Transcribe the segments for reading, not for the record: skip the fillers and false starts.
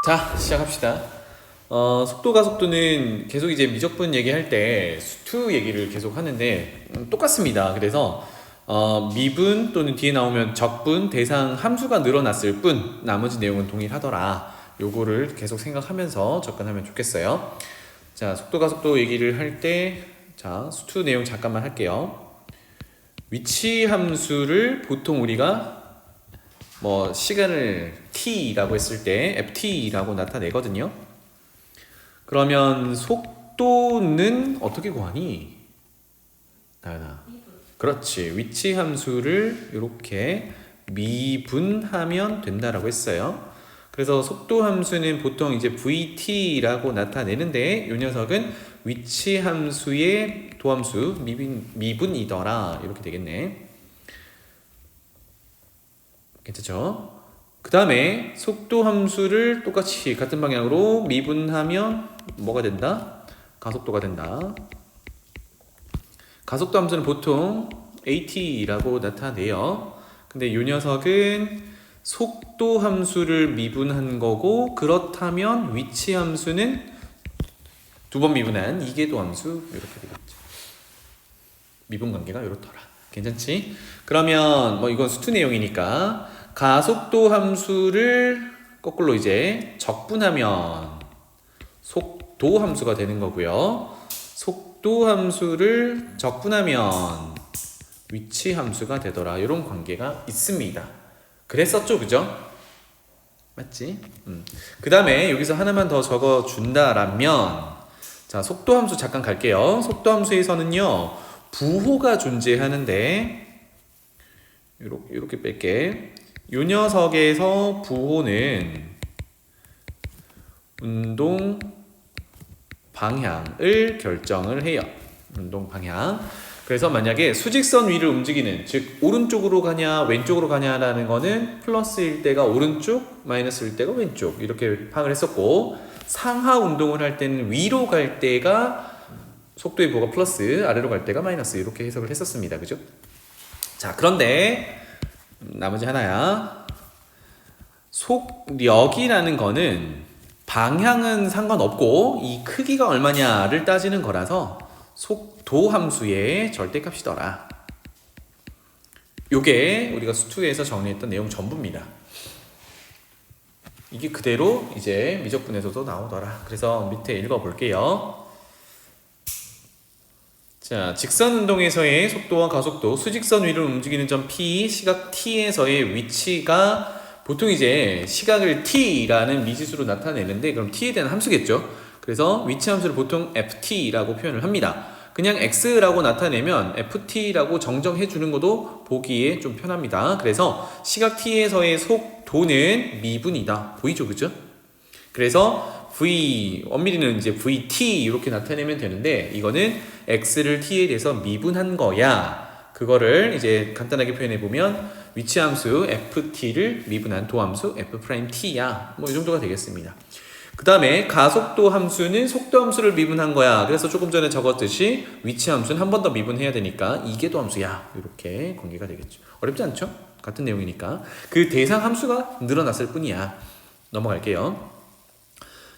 자, 시작합시다. 속도 가속도는 계속 이제 미적분 얘기할 때 수투 얘기를 계속 하는데 똑같습니다. 그래서 미분 또는 뒤에 나오면 적분, 대상 함수가 늘어났을 뿐 나머지 내용은 동일하더라. 요거를 계속 생각하면서 접근하면 좋겠어요. 자, 속도 가속도 얘기를 할 때 자, 수투 내용 잠깐만 할게요. 위치 함수를 보통 우리가 시간을 t라고 했을 때 ft라고 나타내거든요. 그러면 속도는 어떻게 구하니? 나연아. 그렇지. 위치 함수를 이렇게 미분하면 된다라고 했어요. 그래서 속도 함수는 보통 이제 vt라고 나타내는데 이 녀석은 위치 함수의 도함수 미분이더라. 이렇게 되겠네. 괜찮죠? 그 다음에 속도 함수를 똑같이 같은 방향으로 미분하면 뭐가 된다? 가속도가 된다. 가속도 함수는 보통 at라고 나타내요. 근데 이 녀석은 속도 함수를 미분한 거고, 그렇다면 위치 함수는 두 번 미분한 이계도 함수 이렇게 되겠죠. 미분 관계가 이렇더라. 괜찮지? 그러면 이건 수투 내용이니까 가속도 함수를 거꾸로 이제 적분하면 속도 함수가 되는 거고요. 속도 함수를 적분하면 위치 함수가 되더라. 이런 관계가 있습니다. 그랬었죠, 그죠? 맞지? 그 다음에 여기서 하나만 더 적어준다라면, 자, 속도 함수 잠깐 갈게요. 속도 함수에서는요, 부호가 존재하는데, 이렇게 뺄게. 이 녀석에서 부호는 운동 방향을 결정을 해요. 운동 방향. 그래서 만약에 수직선 위를 움직이는, 즉 오른쪽으로 가냐 왼쪽으로 가냐라는 거는 플러스일 때가 오른쪽, 마이너스일 때가 왼쪽, 이렇게 파악을 했었고, 상하 운동을 할 때는 위로 갈 때가 속도의 부호가 플러스, 아래로 갈 때가 마이너스, 이렇게 해석을 했었습니다. 그죠? 자, 그런데 나머지 하나야. 속력이라는 거는 방향은 상관없고 이 크기가 얼마냐를 따지는 거라서 속도 함수의 절대값이더라. 요게 우리가 수투에서 정리했던 내용 전부입니다. 이게 그대로 이제 미적분에서도 나오더라. 그래서 밑에 읽어볼게요. 자, 직선 운동에서의 속도와 가속도, 수직선 위를 움직이는 점 P, 시각 T에서의 위치가 보통 이제 시각을 T라는 미지수로 나타내는데, 그럼 T에 대한 함수겠죠. 그래서 위치 함수를 보통 FT라고 표현을 합니다. 그냥 X라고 나타내면 FT라고 정정해 주는 것도 보기에 좀 편합니다. 그래서 시각 T에서의 속도는 미분이다. 보이죠, 그죠? 그래서 원미리는 이제 VT 이렇게 나타내면 되는데, 이거는 X를 T에 대해서 미분한 거야. 그거를 이제 간단하게 표현해 보면 위치 함수 FT를 미분한 도함수 F'T야. 이 정도가 되겠습니다. 그 다음에 가속도 함수는 속도 함수를 미분한 거야. 그래서 조금 전에 적었듯이 위치 함수는 한 번 더 미분해야 되니까 이계도 함수야. 이렇게 관계가 되겠죠. 어렵지 않죠? 같은 내용이니까. 그 대상 함수가 늘어났을 뿐이야. 넘어갈게요.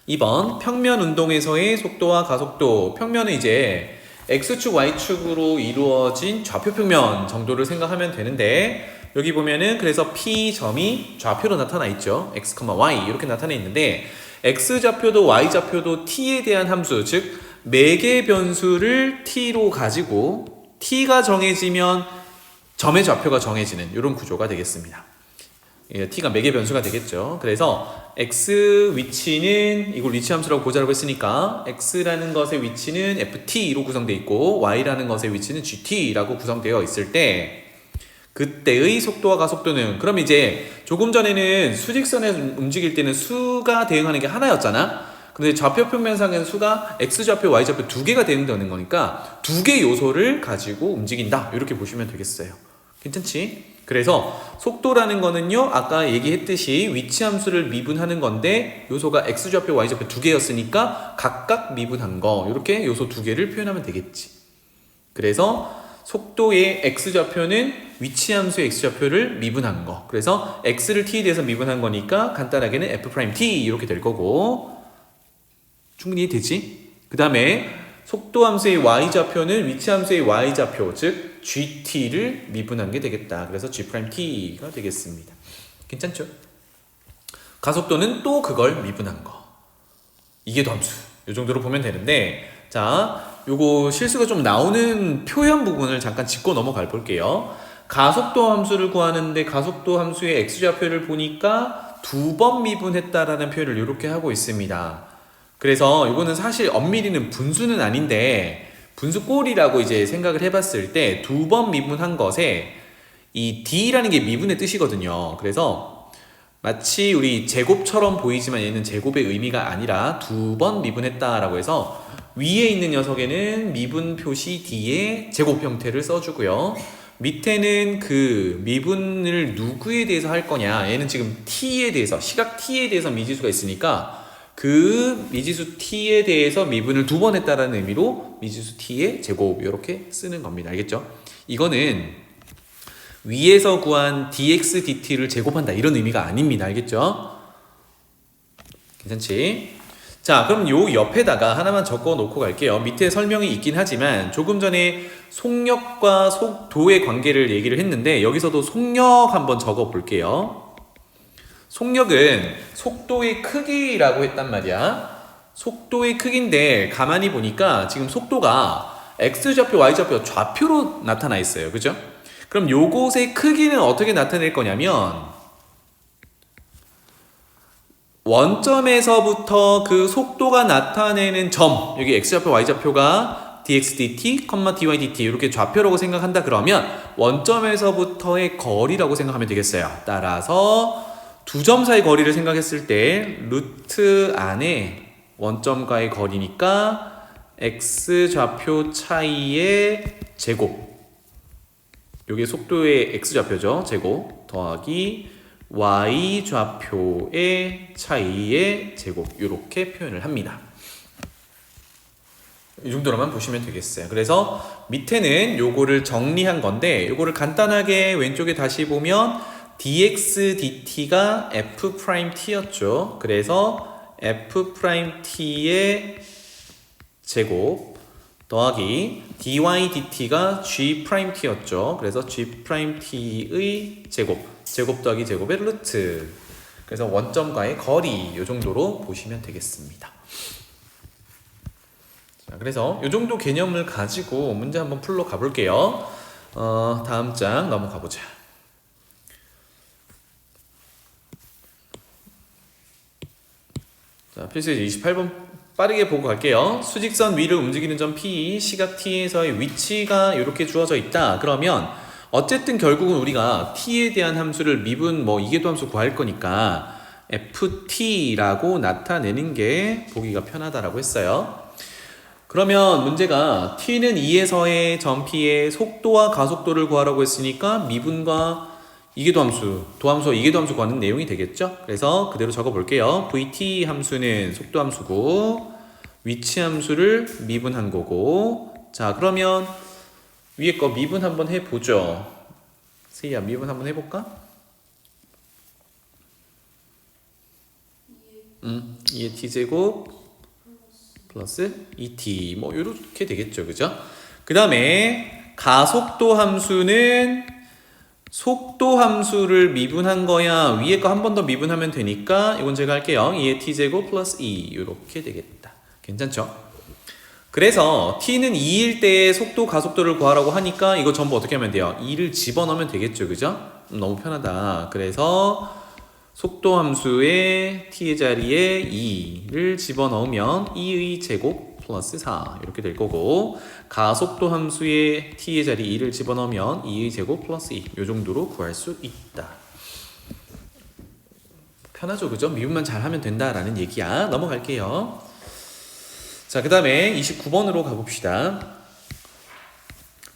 2번 평면 운동에서의 속도와 가속도. 평면은 이제 X축, Y축으로 이루어진 좌표 평면 정도를 생각하면 되는데, 여기 보면은 그래서 P점이 좌표로 나타나 있죠. X, Y 이렇게 나타나 있는데, X좌표도 Y좌표도 T에 대한 함수, 즉 매개 변수를 T로 가지고 T가 정해지면 점의 좌표가 정해지는 이런 구조가 되겠습니다. T가 매개 변수가 되겠죠. 그래서 X 위치는, 이걸 위치 함수라고 고자라고 했으니까 X라는 것의 위치는 FT로 구성되어 있고 Y라는 것의 위치는 GT라고 구성되어 있을 때, 그때의 속도와 가속도는, 그럼 이제 조금 전에는 수직선에 움직일 때는 수가 대응하는 게 하나였잖아. 근데 좌표 평면상의 수가 X좌표, Y좌표 두 개가 대응되는 거니까 두 개 요소를 가지고 움직인다. 이렇게 보시면 되겠어요. 괜찮지? 그래서 속도라는 거는요, 아까 얘기했듯이 위치 함수를 미분하는 건데 요소가 X좌표, Y좌표 두 개였으니까 각각 미분한 거, 이렇게 요소 두 개를 표현하면 되겠지. 그래서 속도의 X좌표는 위치 함수의 x좌표를 미분한 거. 그래서 x를 t에 대해서 미분한 거니까 간단하게는 f't 이렇게 될 거고 충분히 되지? 그 다음에 속도 함수의 y좌표는 위치 함수의 y좌표 즉 gt를 미분한 게 되겠다. 그래서 g't가 되겠습니다. 괜찮죠? 가속도는 또 그걸 미분한 거. 이게 함수. 이 정도로 보면 되는데 자, 요거 실수가 좀 나오는 표현 부분을 잠깐 짚고 넘어가 볼게요. 가속도 함수를 구하는데 가속도 함수의 x좌표를 보니까 2번 미분했다라는 표현을 이렇게 하고 있습니다. 그래서 이거는 사실 엄밀히는 분수는 아닌데 분수꼴이라고 이제 생각을 해봤을 때 2번 미분한 것에 이 d라는 게 미분의 뜻이거든요. 그래서 마치 우리 제곱처럼 보이지만 얘는 제곱의 의미가 아니라 2번 미분했다라고 해서 위에 있는 녀석에는 미분 표시 d에 제곱 형태를 써주고요. 밑에는 그 미분을 누구에 대해서 할 거냐, 얘는 지금 t에 대해서, 시각 t에 대해서 미지수가 있으니까 그 미지수 t에 대해서 미분을 2번 했다라는 의미로 미지수 t의 제곱 이렇게 쓰는 겁니다. 알겠죠? 이거는 위에서 구한 dx dt를 제곱한다 이런 의미가 아닙니다. 알겠죠? 괜찮지? 자, 그럼 요 옆에다가 하나만 적어 놓고 갈게요. 밑에 설명이 있긴 하지만 조금 전에 속력과 속도의 관계를 얘기를 했는데 여기서도 속력 한번 적어 볼게요. 속력은 속도의 크기라고 했단 말이야. 속도의 크기인데 가만히 보니까 지금 속도가 x좌표, y좌표, 좌표로 나타나 있어요. 그죠? 그럼 요것의 크기는 어떻게 나타낼 거냐면 원점에서부터 그 속도가 나타내는 점, 여기 x좌표, y좌표가 dx, dt, dy, dt 이렇게 좌표라고 생각한다 그러면 원점에서부터의 거리라고 생각하면 되겠어요. 따라서 두 점 사이 거리를 생각했을 때 루트 안에 원점과의 거리니까 x 좌표 차이의 제곱, 요게 속도의 x 좌표죠. 제곱 더하기 y 좌표의 차이의 제곱 이렇게 표현을 합니다. 이 정도로만 보시면 되겠어요. 그래서 밑에는 요거를 정리한 건데 요거를 간단하게 왼쪽에 다시 보면 dx dt가 f't였죠. 그래서 f't의 제곱 더하기 dy dt가 g't였죠. 그래서 g't의 제곱 더하기 제곱의 루트. 그래서 원점과의 거리 이 정도로 보시면 되겠습니다. 자, 그래서 이 정도 개념을 가지고 문제 한번 풀러 가볼게요. 다음 장 넘어가 보자. 자, 필수예제 28번 빠르게 보고 갈게요. 수직선 위를 움직이는 점 P, 시각 T에서의 위치가 이렇게 주어져 있다. 그러면 어쨌든 결국은 우리가 T에 대한 함수를 미분 이계도 함수 구할 거니까 FT라고 나타내는 게 보기가 편하다라고 했어요. 그러면 문제가 T는 2에서의 점 P의 속도와 가속도를 구하라고 했으니까 미분과 이계도 함수, 도함수와 이계도 함수 구하는 내용이 되겠죠? 그래서 그대로 적어 볼게요. VT 함수는 속도 함수고 위치 함수를 미분한 거고 자, 그러면 위에 거 미분 한번 해보죠. 세희야, 미분 한번 해볼까? 2의 t제곱 플러스 2t 이렇게 되겠죠. 그죠? 그 다음에 가속도 함수는 속도 함수를 미분한 거야 위에 거 한 번 더 미분하면 되니까 이건 제가 할게요. 2의 t제곱 플러스 2 이렇게 되겠다. 괜찮죠? 그래서 t는 2일 때 속도 가속도를 구하라고 하니까 이거 전부 어떻게 하면 돼요? 2를 집어넣으면 되겠죠. 그죠? 너무 편하다. 그래서 속도 함수의 t의 자리에 2를 집어넣으면 2의 제곱 플러스 4 이렇게 될 거고 가속도 함수의 t의 자리 2를 집어넣으면 2의 제곱 플러스 2 이 정도로 구할 수 있다. 편하죠. 그죠? 미분만 잘하면 된다라는 얘기야. 넘어갈게요. 자, 그 다음에 29번으로 가봅시다.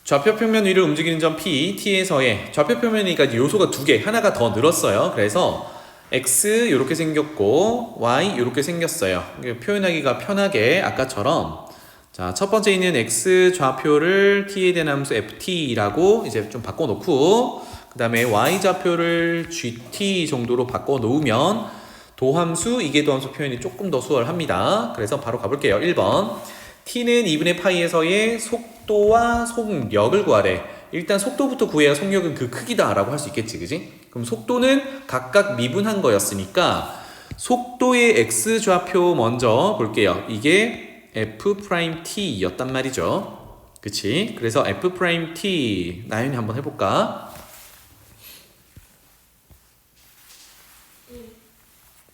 좌표평면 위를 움직이는 점 P, T에서의 좌표평면이니까 요소가 두 개, 하나가 더 늘었어요. 그래서 X 이렇게 생겼고 Y 이렇게 생겼어요. 표현하기가 편하게 아까처럼 자, 첫 번째 있는 x 좌표를 t에 대한 함수 ft라고 이제 좀 바꿔놓고 그 다음에 y 좌표를 gt 정도로 바꿔놓으면 도함수, 이계도함수 표현이 조금 더 수월합니다. 그래서 바로 가볼게요. 1번 t는 2분의 파이에서의 속도와 속력을 구하래. 일단 속도부터 구해야 속력은 그 크기다 라고 할 수 있겠지, 그지? 그럼 속도는 각각 미분한 거였으니까 속도의 x좌표 먼저 볼게요. 이게 f't 였단 말이죠. 그치? 그래서 f't 나연이 한번 해볼까?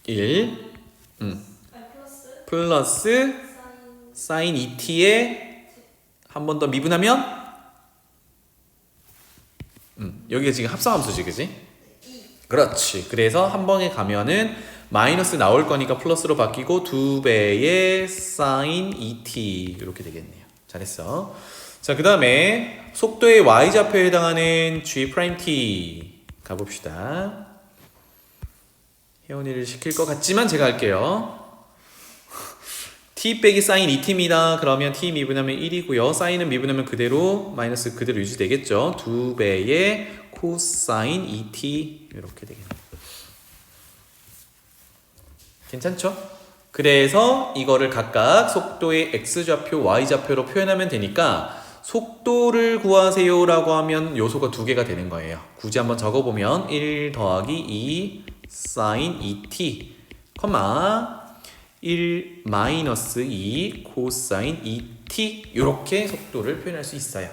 1 플러스 sin 2t에 한 번 더 미분하면 여기가 지금 합성함수지, 그지? 그렇지. 그래서 한 번에 가면은 마이너스 나올 거니까 플러스로 바뀌고 2배의 sin 2t 이렇게 되겠네요. 잘했어. 자, 그 다음에 속도의 y좌표에 해당하는 g't 가봅시다. 혜원이를 시킬 것 같지만 제가 할게요. t 빼기 sin 2t입니다. 그러면 t 미분하면 1이고요. sin은 미분하면 그대로 마이너스 그대로 유지되겠죠. 2배의 cosine 2t 이렇게 되겠네요. 괜찮죠? 그래서 이거를 각각 속도의 x좌표, y좌표로 표현하면 되니까 속도를 구하세요 라고 하면 요소가 두 개가 되는 거예요. 굳이 한번 적어보면 1 더하기 2 sin 2t, 1 마이너스 2 cosine 2t 이렇게 속도를 표현할 수 있어요.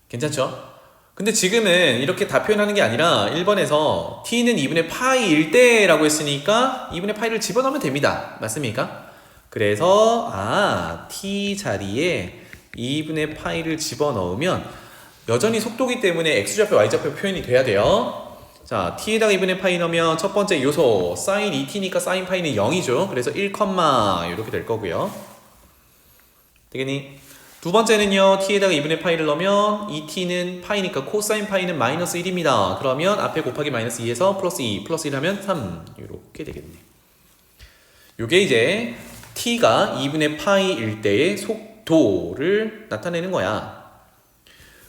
괜찮죠? 근데 지금은 이렇게 다 표현하는 게 아니라 1번에서 t는 2분의 파이일 때라고 했으니까 2분의 파이를 집어넣으면 됩니다. 맞습니까? 그래서 t 자리에 2분의 파이를 집어넣으면 여전히 속도기 때문에 x좌표, y좌표 표현이 돼야 돼요. 자, t에다가 2분의 파이 넣으면 첫 번째 요소 sin 2t니까 sin 파이는 0이죠. 그래서 1, 이렇게 될 거고요. 되겠니? 두 번째는요, t에다가 2분의 파이를 넣으면 2t는 파이니까 코사인 파이는 마이너스 1입니다. 그러면 앞에 곱하기 마이너스 2에서 플러스 2, 플러스 1 하면 3 이렇게 되겠네. 요게 이제 t가 2분의 파이일 때의 속도를 나타내는 거야.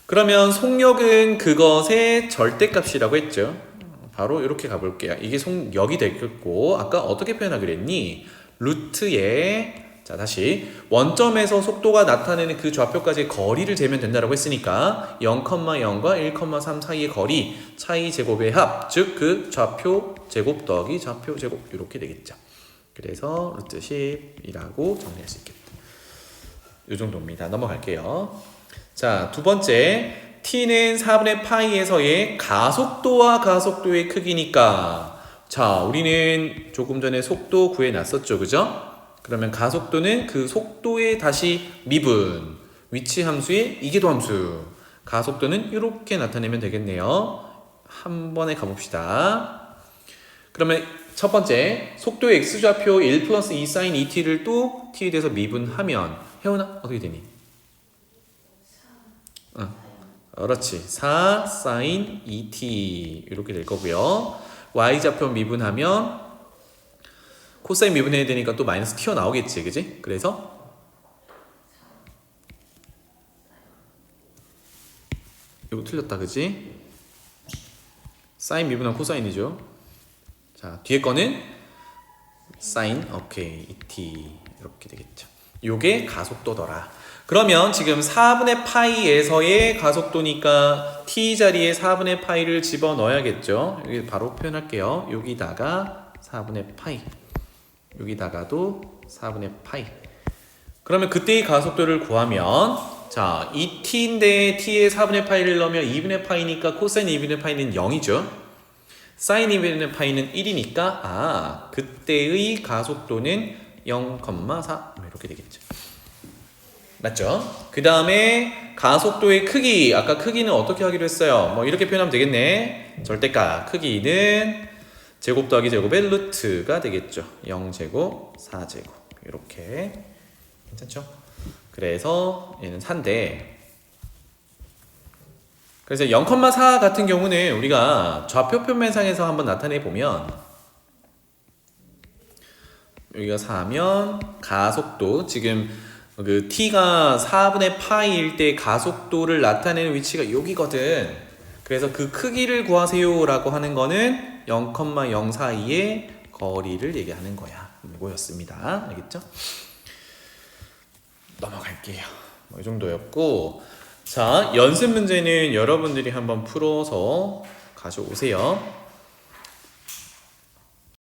그러면 속력은 그것의 절대값이라고 했죠. 바로 이렇게 가볼게요. 이게 속력이 되겠고 아까 어떻게 표현하기로 했니? 루트에 자, 다시 원점에서 속도가 나타내는 그 좌표까지의 거리를 재면 된다고 했으니까 0,0과 1,3 사이의 거리 차이 제곱의 합, 즉 그 좌표 제곱 더하기 좌표 제곱 이렇게 되겠죠. 그래서 루트 10이라고 정리할 수 있겠다. 이 정도입니다. 넘어갈게요. 자, 두 번째 t는 4분의 파이에서의 가속도와 가속도의 크기니까 자, 우리는 조금 전에 속도 구해놨었죠, 그죠? 그러면 가속도는 그 속도의 다시 미분, 위치 함수의 이계도 함수. 가속도는 이렇게 나타내면 되겠네요. 한 번에 가봅시다. 그러면 첫 번째, 속도의 x좌표 1 플러스 2 sin 2t를 또 t에 대해서 미분하면 혜원아 어떻게 되니? 그렇지. 4 sin 2t 이렇게 될 거고요. y좌표 미분하면 코사인 미분해야 되니까 또 마이너스 튀어나오겠지, 그지? 그래서 이거 틀렸다, 그지? 사인 미분하면 코사인이죠. 자, 뒤에 거는 사인, 오케이, 2t 이렇게 되겠죠. 요게 가속도더라. 그러면 지금 4분의 파이에서의 가속도니까 t 자리에 4분의 파이를 집어넣어야겠죠. 여기 바로 표현할게요. 여기다가 4분의 파이, 여기다가도 4분의 파이. 그러면 그때의 가속도를 구하면 자, 2t인데 t에 4분의 파이를 넣으면 2분의 파이니까 코사인 2분의 파이는 0이죠. 사인 2분의 파이는 1이니까 그때의 가속도는 0,4 이렇게 되겠죠. 맞죠? 그 다음에 가속도의 크기, 아까 크기는 어떻게 하기로 했어요? 뭐 이렇게 표현하면 되겠네. 절대값 크기는 제곱 더하기 제곱의 루트가 되겠죠. 0제곱, 4제곱 이렇게. 괜찮죠? 그래서 얘는 4인데 그래서 0,4 같은 경우는 우리가 좌표 표면상에서 한번 나타내 보면 여기가 4면 가속도 지금 그 t가 4분의 파이일 때 가속도를 나타내는 위치가 여기거든. 그래서 그 크기를 구하세요 라고 하는 거는 0,0 사이의 거리를 얘기하는 거야. 이거였습니다. 알겠죠? 넘어갈게요. 이 정도였고, 자, 연습 문제는 여러분들이 한번 풀어서 가져오세요.